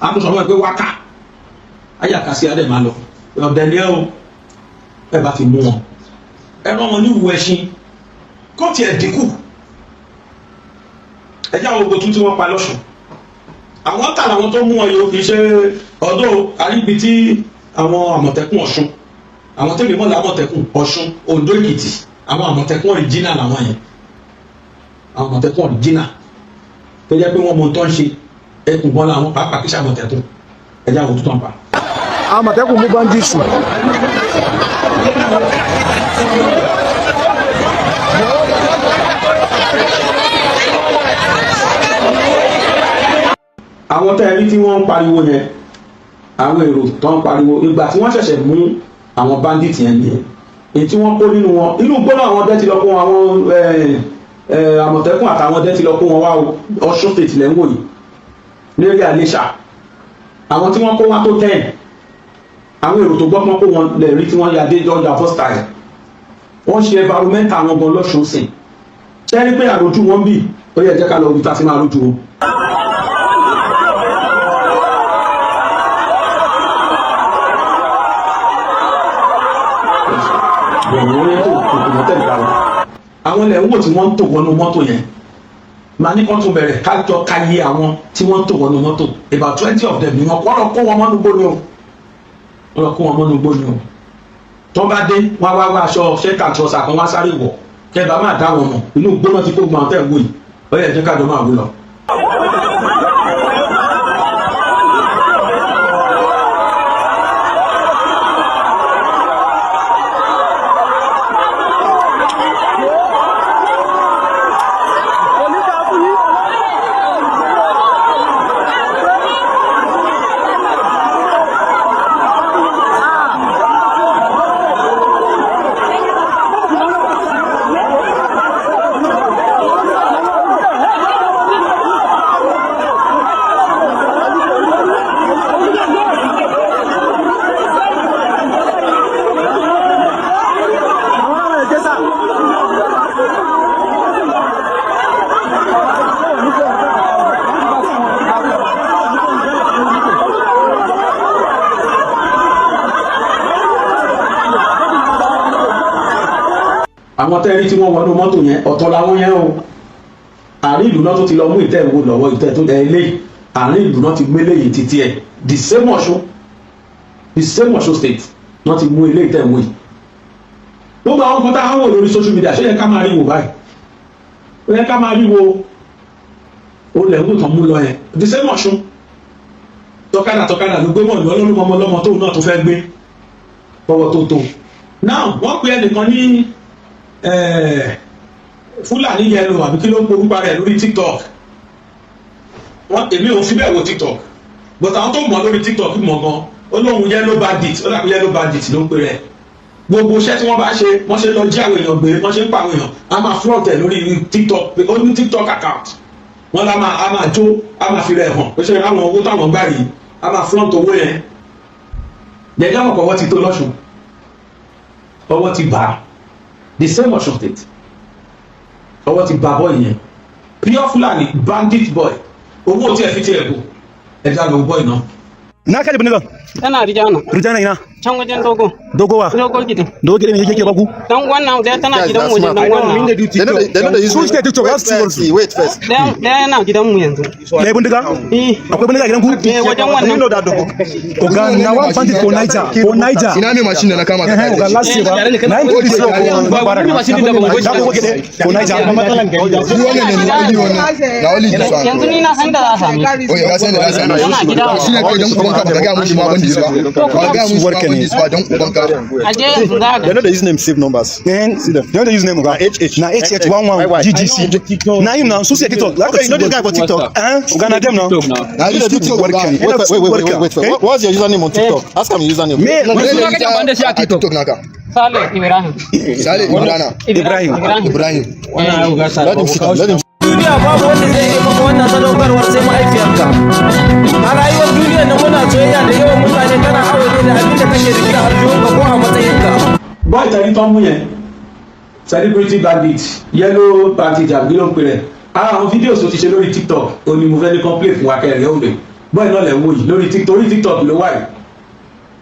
a tó sọ fún ẹ pé wákà ayàkà sí adé máa lọ ọ̀dẹ̀ ni ẹ o ẹ bá fi mú wọn ẹ rán wọn ní ìwú ẹṣin kó tiẹ̀ dínkù ẹ jẹ́ àwọn ogun tí wọ́n pa lọ́ṣun àwọn tà làwọn tó mú wọn yóò fi ṣe ọ̀dọ̀ àríbi tí àwọn Àmọ̀tẹ́kùn Ọ̀ṣun àwọn tẹ́lẹ̀ mọ́ l'Àmọ̀tẹ́kùn Ọ̀ṣun Oǹdó Èkìtì àwọn Àmọ̀tẹ́kùn original làwọn yẹn àwọn Àmọ̀tẹ́kùn original tó jẹ́ pé wọ́n mọ tó ń ṣe ẹkùn gan làwọn pàápàá kí sàmọ̀tẹ́kùn ẹ̀jẹ̀ àwọn tó tàn pa. Àmọ̀tẹ́kùn mú bandits. àwọn tẹ́ẹ̀rí tí wọ́n ń pariwo yẹn àwọn èrò tó ń pariwo ìgbà tí wọ́n ṣẹ̀ṣẹ̀ mú àwọn bandits yẹn nìyẹn èyí tí wọ́n kó nínú wọn inú gbọ́dọ̀ àwọn ọdẹ ti lọ kó àwọn Àmọ̀tẹ́kùn àtàwọn ọdẹ ti lọ kó wọn wá Ọ̀ṣun state lẹ́ ń wò yìí lérí Àlẹ́ṣà àwọn tí wọ́n kó wọn tó 10 àwọn èrò tó gbọ́ pọ́n kó wọn lè rí tí wọ́n ya dé Georgia first time wọ́n ṣe environmental àwọn gan lọ́ṣun sìn ṣẹ́rí pé àròjù wọn bì ó yẹ jẹ́ ká lọ ibi tá a ti máa rójú wọn. àwọn ilẹ̀ ń wò tí wọ́n ń tò wọnú mọ́tò yẹn màá ní kán tún bẹ̀rẹ̀ kájọ káyé àwọn tí wọ́n ń tò wọnú mọ́tò about 20 of them ni wọ́n lọ kó wọn mọ́nú gbóni o wọ́n lọ kó wọn mọ́nú gbóni o tó bá dé wọ́n wá aṣọ ṣẹ́ka trọ́sà kan wá sáré wọ̀ kẹ́ bá máa dá wọn mọ̀ inú gbóná ti kó gbọ́n tẹ̀ wò yìí ó yẹ jẹ́ kájọ máa wí lọ. àwọn tẹ́rí tí wọ́n wọnú mọ́tò yẹn ọ̀tọ̀ làwọn yẹn o àárín ìlú náà tó ti lọ mú ìtẹ́ ìwò lọ́wọ́ ìtẹ́ tó dẹ̀ ilé àárín ìlú náà ti gbé léyìí títí ẹ̀ the same Ọ̀ṣun state náà ti mú ilé ìtẹ́ ìwò yìí gbogbo àwọn kan tá a wò lórí social media ṣé yẹ ká máa rí wò báyìí ó yẹ ká máa rí wo lẹ̀ ń wò tán mú lọ yẹn the same Ọ̀ṣun tọkadà ló gbé mọ̀ ní ọlọ́mọ tóun náà tó fẹ́ gbé ọwọ́ tó tó now wọ́n pe ẹnìkan ní Fúlàní yẹlò àbí kí ló ń porúkọ rẹ̀ lórí TikTok èmi ò fi bẹ́ẹ̀ wo TikTok but àwọn tó mọ̀ lórí TikTok mọ̀ gan olóhùn yellow bandit ó dàbí yellow bandit ló ń pè rẹ̀ gbogbo iṣẹ́ tí wọ́n bá ṣe wọ́n ṣe lọ jí àwọn èèyàn gbé wọ́n ṣe ń pa àwọn èèyàn a máa front ẹ̀ lórí TikTok ó ní TikTok account wọ́n lá a máa jó a máa fi rẹ̀ hàn pé ṣe àwọn owó táwọn gbà yìí a máa front owó yẹn jẹjẹ àwọn ọwọ́ ti tó lọ́sùn ọwọ́ ti bá the same Ọ̀ṣun state ọwọ́ ti bá boy yẹn pure Fulani bandit boy owó tí ẹ fi tiẹ̀ bò ẹja lọ boy náà. Na kaji bindiga? Tana Rijana. Rijana ina? Can wajen Dogo. Dogo wa? Dogo gidan. Dogo gidan yake baku? Dan wannan da tana gidan mu dan wannan. Su suke TikTok za su ci wait first. Da yana gidan mu yanzu. Da bindiga? Akwai bindiga gidan ku? Wajen wannan. No da Dogo. Oga na one bandit ko Niger. Ina me machine na kama ka. Oga last year ba. Na yi kodi so ko bara. Da ko gide ko Niger. Ni wannan ne ni wannan. Na wali ji sa. Yanzu ni na san da za sami. Oye ga san da za sami. Yana gida. Shi ne kai dan uban ka ba ga mu shi ma bandit ba. Ba ga mu warke ne ba dan uban ka. Aje yanzu za They know the username save numbers. Then see them. They know the username ga HH. Na HH11 GGC. Na him now. So say TikTok. Like you know this guy for TikTok. Oga na them now. Na this TikTok warke ne. Wait. What's your username on TikTok? Ask him your username. TikTok naka. Saleh Ibrahim. Saleh Ibrahim. Let him duniya babu wanda zai yi maka wannan sadaukarwar sai mahaifiyarka a rayuwar duniya na muna soyayya da yawan mutane kana aure da abin da kake da gida arjiyonka ko a matsayinka boy tẹ̀lé tán mú yẹn celebrity bandit yellow bandit àbí ló ń pè rẹ̀ ara àwọn fídíò tó ti ṣe lórí TikTok òní mo fẹ́ ní complain fún wa kẹrẹ̀ òde boy náà lẹ̀ wò yìí lórí TikTok ló wà yìí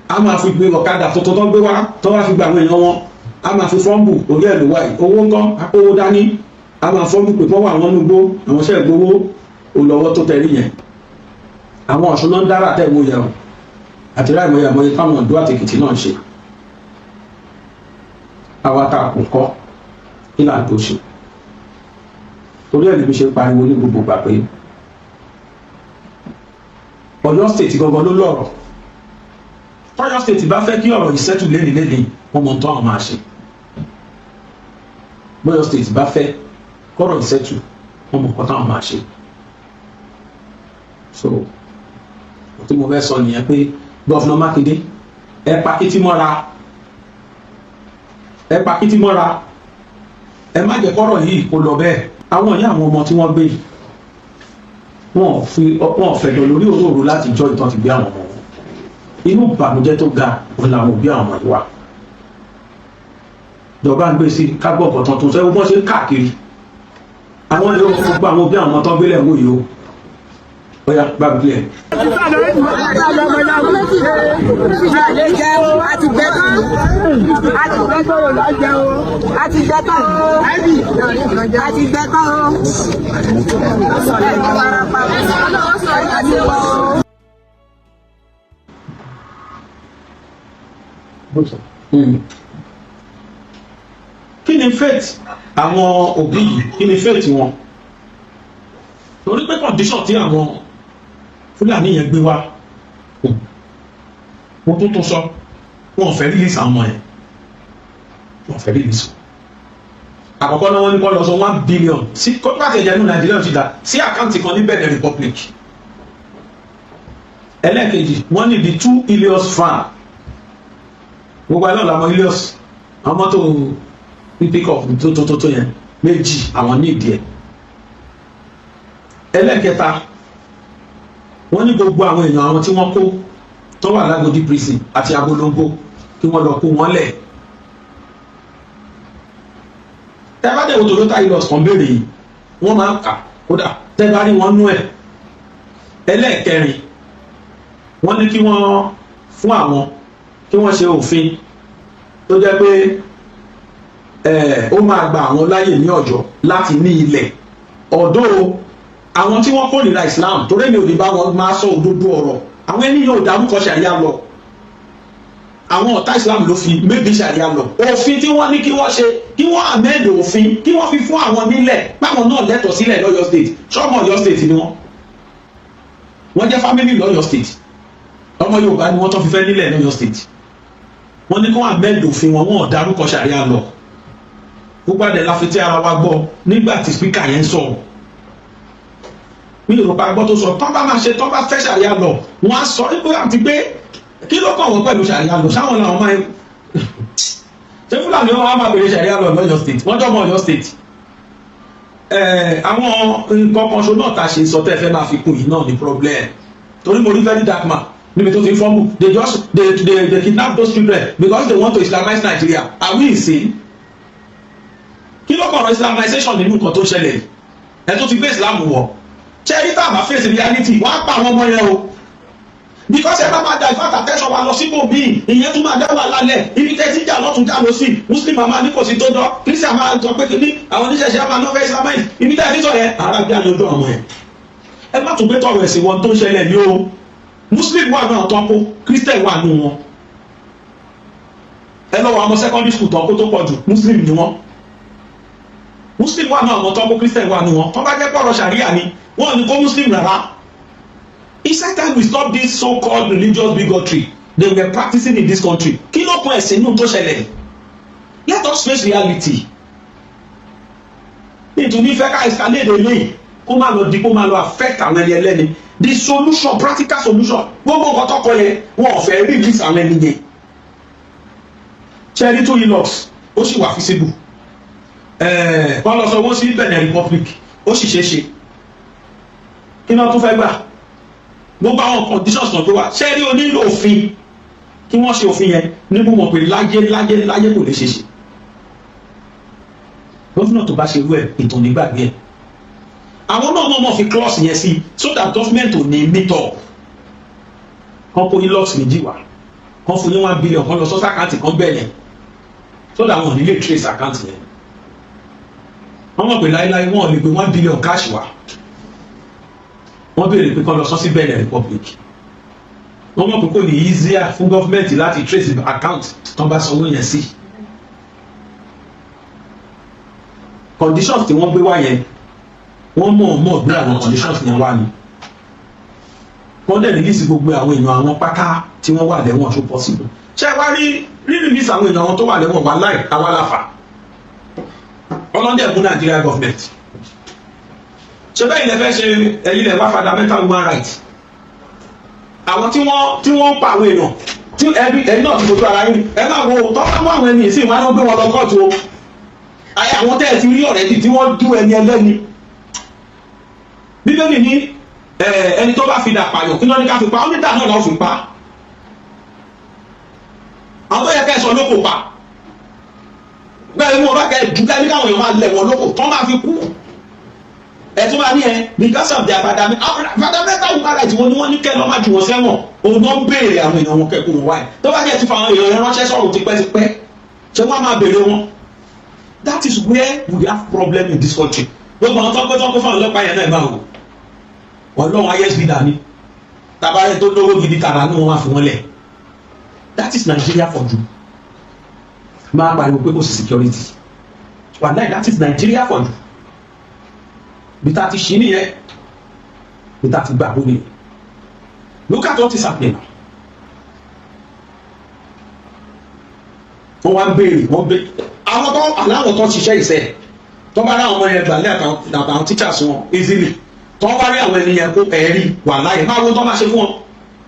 a máa fi gbé ọ̀kadà tuntun tó gbé wá tó wá fi gba àwọn èèyàn wọn a máa fi fọ́ǹbù orí ẹ̀ ló wà yìí owó ńkọ́ akówó dání a máa fọ́nbù pé wọ́n wà wọ́n núgbó àwọn iṣẹ́ ìgbówó olówó tó tẹ̀rí yẹn àwọn Ọ̀ṣun náà ń dára tẹ̀wó yẹn o àti ráìmọ̀ yẹn táwọn Oǹdó àti Èkìtì náà ń ṣe àwa ta kò kọ́ kí là ń tó ṣe torí ẹ̀ níbi ṣe pariwo ní gbogbo gbà pé Ọ̀yọ́ state gangan ló lọ́rọ̀ tọ́yọ́ state bá fẹ́ kí ọ̀rọ̀ ìṣẹ́tù léni wọ́n mọ̀ tán àwọn máa ṣe bọ́yọ́ state bá fẹ́ kọ́rọ̀ ìṣẹ́tù wọn mọ̀ kọ́tà wọn máa ṣe so tí mo fẹ́ sọ nìyẹn pé gọ́fúnà Mákindé ẹ pa kìtì mọ́ra ẹ má jẹ́ kọ́rọ̀ yìí kó lọ bẹ́ẹ̀ àwọn ìyá àwọn ọmọ tí wọ́n gbé yìí wọ́n fẹ̀dọ̀ lórí òróró láti jọ ìtàn ti gbé àwọn ọmọ wọn inú ìbànújẹ́ tó ga òun làwọn òbí àwọn ọmọ yìí wà ìjọba ń gbé sí kágbọ́ ọ̀kọ̀ tuntun sẹ́wọ́n bọ́n ṣe káàkiri àwọn ìlú gbogbo àwọn òbí àwọn ọmọ tó ń gbélé ẹ̀wọ̀n yìí o bóyá bá mi kílẹ̀. Kí ni faith àwọn òbí yìí kí ni faith wọn torí pé condition tí àwọn Fúlàní yẹn gbé wá wọn tó sọ wọn ò fẹ́ release àwọn ọmọ yẹn wọn ò fẹ́ release àkọ́kọ́ náà wọ́n ní kó lọ sọ 1 billion sí kọ́pàtì ẹ̀jẹ̀ nínú Nàìjíríà ti dà sí àkáǹtì kan ní Benin Republic ẹlẹ́ẹ̀kejì wọ́n ní the 2 Helios fan gbogbo ẹlọ́ọ̀lá àwọn Helios àwọn mọ́tò pick up tó yẹn méjì àwọn ní ìdí ẹ̀ ẹlẹ́ẹ̀kẹta wọ́n ní gbogbo àwọn èèyàn àwọn tí wọ́n kó tó wà lágodi prison àti Abolongo kí wọ́n lọ kó wọn lẹ̀ tẹ́bàdẹ̀ wo Toyota Hilux kan béèrè yìí wọ́n máa ń kà kódà tẹ́bàrí wọn nú ẹ̀ ẹlẹ́ẹ̀kẹrin wọ́n ní kí wọ́n fún àwọn kí wọ́n ṣe òfin tó jẹ́ pé ó máa gba àwọn láyè ní Ọ̀yọ́ láti ní ilẹ̀ ọ̀dọ́ àwọn tí wọ́n kórìíra Islam torí mi ò lè bá wọn máa sọ òdodo ọ̀rọ̀ àwọn ènìyàn ò dárúkọ ṣàríà lọ àwọn ọ̀tá Islam ló fi méjì ṣàríà lọ òfin tí wọ́n ní kí wọ́n ṣe kí wọ́n amend òfin kí wọ́n fi fún àwọn nílẹ̀ báwọn náà lẹ́tọ̀ọ́ sílẹ̀ lọ́yọ̀ state ṣọ́mọ Ọ̀yọ́ state ni wọ́n jẹ́ family lọ́yọ̀ state ọmọ Yorùbá ni wọ́n tó fi fẹ́ nílẹ̀ lọ́yọ̀ state wọ́n ní kí wọ́n amend òfin wọn ò dárúkọ ṣàríà lọ gbogbo àdẹ la fi tí ara wa gbọ́ nígbà tí speaker yẹn sọ̀rọ̀ mi ò rò pa gbọ́ tó sọ tọ́ bá máa ṣe tọ́ bá fẹ́ ṣàríà lọ wọ́n á sọ pé àti pé kí ló kàn wọ́n pẹ̀lú ṣàríà lọ sáwọn làwọn máa ń ṣé Fúlàní wọn máa bèrè ṣàríà lọ lọ́yọ̀ state wọ́n jọ́ mọ́ Ọ̀yọ́ state àwọn nǹkan kan ṣo náà ta ṣe sọ tẹ́ fẹ́ máa fi kún yìí náà ní problem torí mo rí very dark man níbi tó ti fọ́ọ̀mù they kidnap those children because they want to Islamize Nigeria are we insane kí ló kàn rọ Islamization nínú nǹkan tó ṣẹlẹ̀ yìí ẹ tó ti gbé Islam wọ̀ ṣé tá a bá face reality wọ́n á pa àwọn ọmọ yẹn o because ẹ bá máa da ìfàtà tẹ́sán wa lọ síbò míì ìyẹn tún máa dá wà lálẹ́ ibi tẹ́ ti jà lọ́tún jà lọ sí Muslim àmà ní kò sí tó dán Christian máa sọ pé kí ní àwọn oníṣẹ̀ṣẹ̀ àmà náà fẹ́ Islamize ibi tẹ́ ti sọ yẹn ara bí àyànjọ àwọn yẹn ẹ má tún gbé tọrọ ẹ̀sìn wọn tó ń ṣẹlẹ̀ ní o Muslim wà náà tán kó Christian wà nù wọn ẹ lọ́wọ́ àwọn secondary school tán kó tó pọ̀ jù Muslim ni wọn Muslim wà náà àwọn tán kó Christian wà nù wọn tó bá jẹ́ pọ̀rọ̀ Sharia ni wọ́n ní kó Muslim rárá. It's time we stop this so-called religious bigotry they were practicing in this country. Kí ló kún ẹ̀sìn inú tó ṣẹlẹ̀? Let us face reality. Nítorí fẹ́ ká escalate eléyìí kó má lọ di kó má lọ affect àwọn ẹni ẹlẹ́ni. The solution practical solution gbogbo nǹkan tó kọ yẹn wọn ò fẹ́ release àwọn ẹni yẹn. Cherry to Hilux ó sì wà feasible. Wọ́n lọ sọ owó sí Benin Republic ó sì ṣeé ṣe. Kí ni wọ́n tún fẹ́ gbà? Gbogbo àwọn conditions náà tó wà ṣé rí onílò òfin kí wọ́n ṣe òfin yẹn níbo mọ̀ pé láyé kò lè ṣe ṣe gọ́fìnà tó bá ṣe rú ẹ̀ ètò nígbàgbé ẹ̀ àwọn náà mọ̀ fi clause yẹn sí so that government ò ní meet up kan kó ní lọ́ọ̀sì méjì wá kan fún ní 1 billion kan lọ sọ́sọ́ àkáǹtì kan bẹ̀rẹ̀ so that wọn ò ní lè trace àkáǹtì yẹn wọ́n mọ̀ pé láéláé wọn ò lè gbé 1 billion cash wá wọ́n béèrè pé kọ́ lọ sọ sí Benin Republic wọ́n mọ̀ pé kò ní easier fún gọ́fìmẹ̀ntì láti trace the account tó bá sanwó yẹn sí. Conditions tí wọ́n gbé wá yẹn wọ́n mọ̀ gbé àwọn conditions yẹn wá ni wọ́n dẹ̀ release gbogbo àwọn èèyàn àwọn pátá tí wọ́n wà lẹ́wọ̀n tó possible. Ṣé wá rí release àwọn èèyàn àwọn tó wà lẹ́wọ̀n wà láì awálàfà ọlọ́dẹ̀ mú Nigeria government ṣe bẹ́ẹ̀ ilẹ̀ fẹ́ ṣe ẹ̀yìn ilẹ̀ wá fundamental human rights àwọn tí wọ́n pa àwọn èèyàn tí ẹ̀yìn náà ti fojú ara yín ẹ máa wo tọ́ka mọ́ àwọn ènìyàn sí ìwọ́n á gbé wọn lọ kóòtù o ayé àwọn tẹ́ ẹ ti rí ọ̀rẹ́dì tí wọ́n dú ẹni ẹlẹ́ni Bíbélì ní ẹni tó bá fi dà pààyàn kí ló ní ká fi pa ó ní dà náà lọ́ fi pa àwọn tó yẹ ká ẹ sọ lóko pa bẹ́ẹ̀ ni wọ́n bá kẹ́ ẹ dùn lẹ́ni káwọn èèyàn máa lẹ̀ wọ́n lóko tán máa fi kú ẹtún bá ní ẹ because of their fundamental human rights wọn ni wọn ní kẹ lọ́ọ́ máa jù wọ́n sẹ́wọ̀n òun náà ń béèrè àwọn èèyàn wọn kẹ́kọ̀ọ́ wáyé tó bá jẹ́ ti fa àwọn èèyàn yẹn ránṣẹ́ sọ̀rọ̀ tipẹ́tipẹ́ ṣé wọ́n á máa béèrè wọn. That is where we have problem in this country. Gbogbo àwọn tọ́kọ́ fún àwọn ọlọ́pàá yẹn náà máa wò ọlọ́run ISB dání tabarẹ́ tó lówó gidi tààrà ní wọn wá fún wọn lẹ̀. That is Nigeria for you. Máa pariwo pé kò sí security. Wàláì that is Nigeria for you. Bí ta ti ṣí nìyẹn bí ta ti gbà bó nìyẹn. Look at what is happening now. Wọ́n wá ń béèrè àwọn tó aláwọ̀ tó ṣiṣẹ́ ìṣẹ́ tó bá ráwọn ọmọ yẹn gbàlẹ́ àtàwọn teachers wọn easily tó bá rí àwọn ènìyàn kó ẹ̀rí wà láyé máa wo tó máa ṣe fún wọn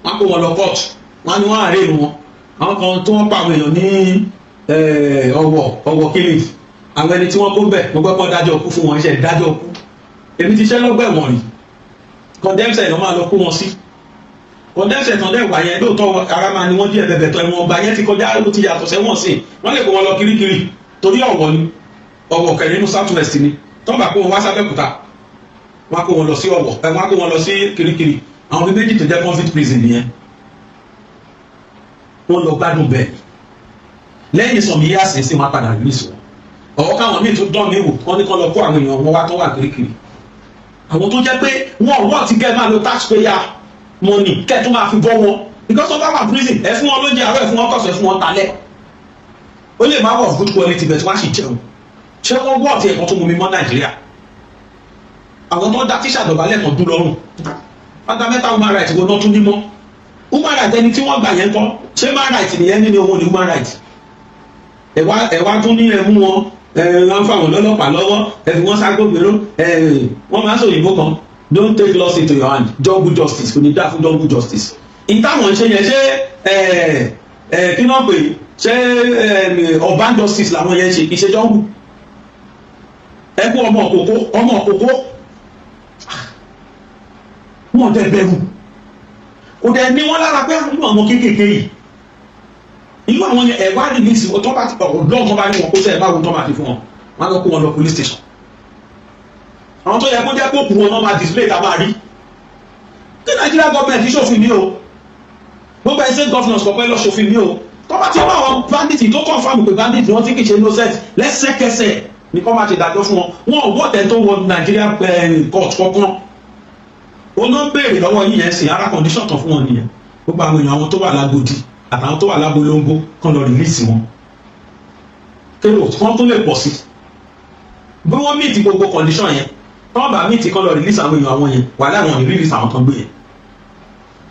wọn kó wọn lọ court wọn ni wọn àárẹ̀ ìlú wọn àwọn kan tó wọ́n pa àwọn èèyàn ní ọwọ́ kílì àwọn ẹni tí wọ́n kó bẹ̀ mo gbọ́ pọ́n dájọ́ kú fún wọn iṣẹ́ dájọ́ kú èmi ti ṣẹ́ lọ́gbà ẹ̀wọ̀n rí condemned lọ́ máa lọ kó wọn sí condemned tán dẹ̀ wà yẹn lóòótọ́ ara máa ni wọ́n jí ẹ̀bẹ̀bẹ̀ tán ẹ̀wọ̀n ọgbà yẹn ti kọjá ló ti yàtọ̀ sẹ́wọ̀n sí wọ́n lè kó wọn lọ kirikiri torí ọ̀wọ̀ ni ọ̀wọ̀ kẹ̀lé nínú south west ni tọ́ba kó wọn wá sábẹ́kúta wọn kó wọn lọ sí ọ̀wọ̀ wọn kó wọn lọ sí kirikiri àwọn bí méjì tó jẹ́ convict prison nìyẹn wọ́n lọ gbádùn bẹ́ẹ̀ lẹ́yìn sọ̀mí yíyá sí sí wọn padà release wọn ọ̀wọ́ káwọn míì tó dán mi wò wọ́n ní kọ́ lọ kó àwọn èèyàn wọn wá tó wà kirikiri àwọn tó jẹ́ pé wọ́n ti kẹ́ máa lo taxpayer money kẹ́ tó máa fi bọ́ wọn because of our prison ẹ fún wọn lóúnjẹ àárọ̀ ẹ fún wọn tọ̀sán ẹ fún wọn talẹ́ ó lè má wọ̀ of good quality but wọ́n á sì jẹun ṣé wọ́n wọ́ ọ̀tí ẹ̀kọ́ tó mú mi mọ́ Nàìjíríà àwọn tó dá tíṣà dọ̀bálẹ̀ kan dún lọ́rùn fundamental human rights wo náà tún ní mọ́ human rights ẹni tí wọ́n gbà yẹn kọ́ ṣé human rights nìyẹn nínú owó ní human rights ẹ̀wá tún ní ẹ̀mú wọn wọ́n fáwọn ọlọ́pàá lọ́wọ́ ẹ̀fí wọ́n ságbógbèrò wọ́n máa ń sọ òyìnbó kan don't take laws into your hand jungle justice kò ní dá fún jungle justice ìtàwọn ṣe yẹn ṣé kí náà pè ṣé urban justice làwọn yẹn ṣe ìṣe jungle ẹkú ọmọ òkókó wọn dẹ bẹ̀rù kò dẹ ní wọn lára pé àwọn ọmọ kéékèèké yìí inú àwọn ẹwà rìlíìsì tó bá ti ọ̀dọ́ tó bá ní wọn kó sẹ́ ẹ̀ báwo tó máa ti fún wọn wọn lọ kó wọn lọ police station àwọn tó yẹ kó jẹ́ kó kù wọn náà máa display ká máa rí kí Nigeria government ṣòfin ní o gbogbo ẹsẹ̀ governors kọ̀ọ̀kan lọ ṣòfin ní o tó bá ti bá àwọn bandit tó confam pé bandit wọn ti kì í ṣe innocent lẹ́sẹ̀kẹsẹ̀ ní kọ́ máa ṣe dájọ́ fún wọn ò wọ́tẹ̀ tó wọ Nigeria court kankan ó ló ń béèrè lọ́wọ́ yìí yẹn sí ara condition tán fún wọn nìyẹn gbogbo àwọn èèyàn àwọn tó wà lágbòdì àtàwọn tó wà lábolóńgbò kan lọ release wọn kéwò kan tó lè pọ̀ sí bí wọ́n meet gbogbo condition yẹn tọ́ bá meet kan lọ release àwọn èèyàn àwọn yẹn wà láwọn ní release àwọn kan gbé yẹn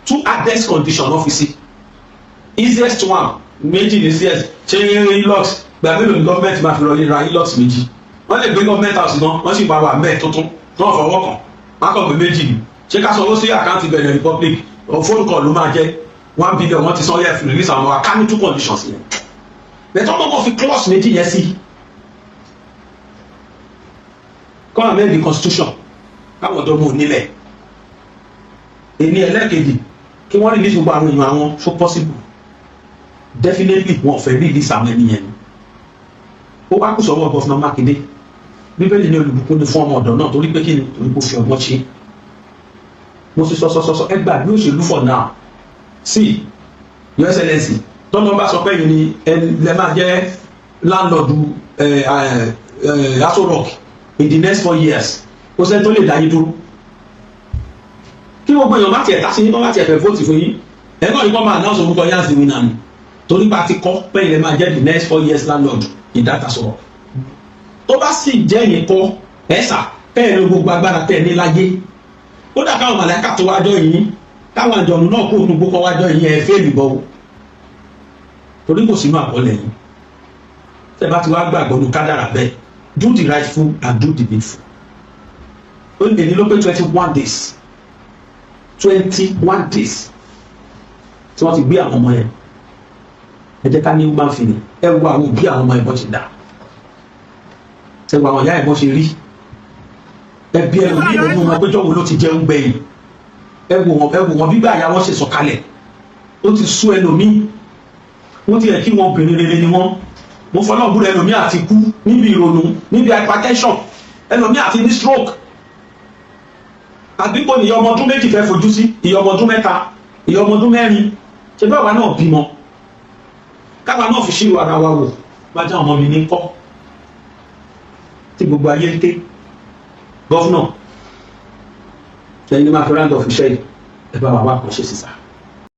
two hardest condition ọ́fíìsì easiest one méjì ní cs ṣé ilox gba mélòó ní gọ́ọ̀mẹ̀ntì máa fi lọ ra ilox méjì wọ́n lè gbé gọ́ọ̀mẹ̀ntì house náà wọ́n sì máa wà mẹ́ẹ̀ tuntun náà fọwọ́ kàn má kàn gbé méjì ni ṣé ká sanwó sí àkáǹtì Benin Republic phone call ló máa jẹ́ 1 billion wọ́n ti sọ yẹ fi release àwọn akáni two conditions yẹn bẹ́ẹ̀ ọmọ kan fi clause méjì yẹn sí kọ́ àmẹ́ the constitution káwọn ọ̀dọ́ mú nílẹ̀ èmi ẹlẹ́kejì kí wọ́n release gbogbo àwọn èèyàn àwọn so possible definitely wọn ò fẹ́ release àwọn ènìyàn ni ó wá kó sọ́wọ́ gọ́fúnà Mákindé bíbélì ní olùbùkún ní fún ọmọ ọ̀dọ́ náà torí pé kí ni torí kó fi ọgbọ́n ṣe mo sì sọ ẹgbàá bí òṣèlú for now sí your excellency tọ́nà bá sọ pé yìí ni lè máa jẹ́ landlord Aso Rock in the next 4 years kó sẹ́ni tó lè dáyé dúró kí gbogbo èèyàn bá tiẹ̀ tásí nípa bá tiẹ̀ fẹ́ vote fún yín ẹ̀kọ́ ní kọ́ máa announce orúkọ yín as the winner ni torí bá ti kọ́ pé yìí lè máa jẹ́ the next 4 years landlord in that Aso Rock tó bá sì jẹ́ yìí kọ́ ẹ̀sà bẹ́ẹ̀ ni gbogbo agbára tẹ̀ ní láyé ó dà káwọn màláíkà tó wájọ́ yìí káwọn àjọ̀nù náà kó onúgbó kọ́ wájọ́ yìí ẹ̀ fẹ́ẹ̀lì bọ́ torí kò sínú àkọọ́lẹ̀ yìí tẹ́ bá ti wá gbàgbọ́ ní kádàrà bẹ́ẹ̀ do the rightful and do the needful ó lè ní ló pé 21 days 21 days tí wọ́n ti gbé àwọn ọmọ yẹn ẹ jẹ́ ká ní human feeling ẹ wo àwọn òbí àwọn ọmọ ẹ̀bọ́n ti dà ẹ wo àwọn ìyá ẹ̀bọ́n ṣe rí ẹbí ẹrù ní ìlú wọn péjọ wo ló ti jẹun gbẹ̀yìn ẹ wò wọn bí báyà wọn ṣe sọ̀kalẹ̀ ó ti sú ẹlòmíì wọ́n ti yẹ kí wọn obìnrin rere ni wọ́n mo fọlọ́ búrẹ́ ẹlòmíì àti kú níbi ìrònú níbi hypertension ẹlòmíì àti ní stroke àgbígbó ni ìyá ọmọ ọdún méjì fẹ́ fojú sí ìyá ọmọ ọdún mẹ́ta ìyá ọmọ ọdún mẹ́rin ṣe bẹ́ẹ̀ wá náà bímọ káwa náà fi ṣírò ara wa wò bájá ọmọ mi ní kọ́ tí gbogbo ayé ń ké gọ́fúnà ẹni máa fi round of iṣẹ́ ẹ bá wà wá kàn ṣe sísá.